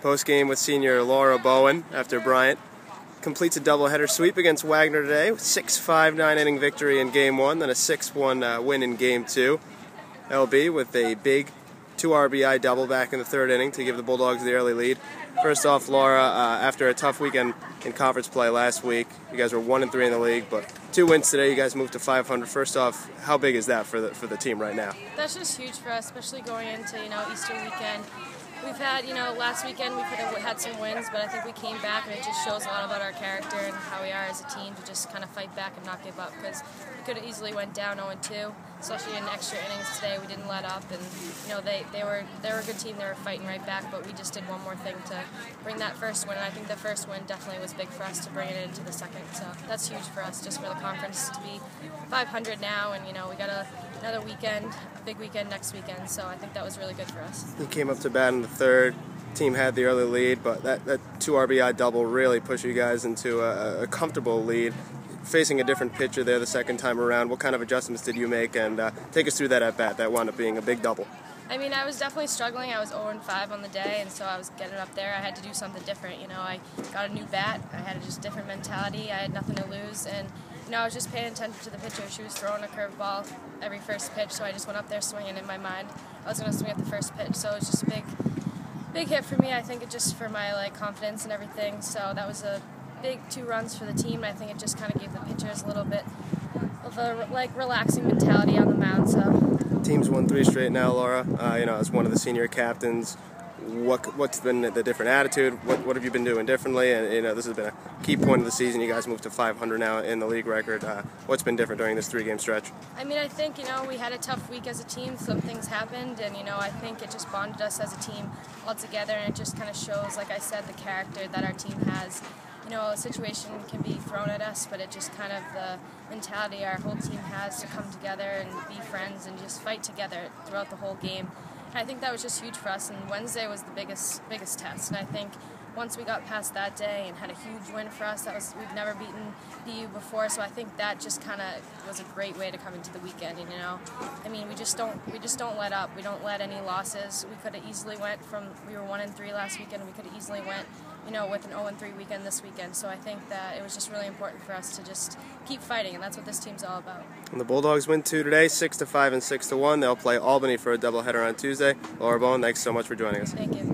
Postgame with senior Laura Bowen after Bryant completes a doubleheader sweep against Wagner today with 6-5 9-inning victory in Game 1, then a 6-1 win in Game 2. LB with a big 2 RBI double back in the third inning to give the Bulldogs the early lead. First off, Laura, after a tough weekend in conference play last week, you guys were 1-3 in the league, but 2 wins today. You guys moved to 500. First off, how big is that for the team right now? That's just huge for us, especially going into Easter weekend. We've had last weekend we could have had some wins, but I think we came back, and it just shows a lot about our character and how we are as a team to just kind of fight back and not give up, because we could have easily went down 0-2, especially in extra innings today. We didn't let up, and they were a good team. They were fighting right back, but we just did one more thing to bring that first win, and I think the first win definitely was big for us to bring it into the second. So that's huge for us, just for the conference to be 500 now, and we got another weekend, a big weekend next weekend. So I think that was really good for us. You came up to bat in the third. Team had the early lead, but that 2 RBI double really pushed you guys into a comfortable lead. Facing a different pitcher there the second time around, what kind of adjustments did you make? And take us through that at bat. That wound up being a big double. I mean, I was definitely struggling. I was 0-5 on the day, and so I was getting up there. I had to do something different. I got a new bat. I had a just different mentality. I had nothing to lose, and I was just paying attention to the pitcher. She was throwing a curveball every first pitch, so I just went up there swinging. In my mind, I was going to swing at the first pitch, so it was just a big hit for me. I think it just for my confidence and everything. So that was a big 2 runs for the team. And I think it just kind of gave the pitchers a little bit of a relaxing mentality on the mound. So. Team's won 3 straight now, Laura. As one of the senior captains, what's been the different attitude? What have you been doing differently? And this has been a key point of the season. You guys moved to 500 now in the league record. What's been different during this 3-game stretch? I mean, I think we had a tough week as a team. Some things happened, and I think it just bonded us as a team all together, and it just kind of shows, like I said, the character that our team has. A situation can be thrown at us, but it just kind of the mentality our whole team has to come together and be friends and just fight together throughout the whole game. And I think that was just huge for us, and Wednesday was the biggest test. And I think once we got past that day and had a huge win for us, we've never beaten BU before, so I think that just kind of was a great way to come into the weekend. I mean, we just don't let up. We don't let any losses. We could have easily we were 1-3 last weekend. We could have easily went with an 0-3 weekend this weekend. So I think that it was just really important for us to just keep fighting, and that's what this team's all about. And the Bulldogs win 2 today, 6-5 and 6-1. They'll play Albany for a doubleheader on Tuesday. Laura Bowen, thanks so much for joining us. Thank you.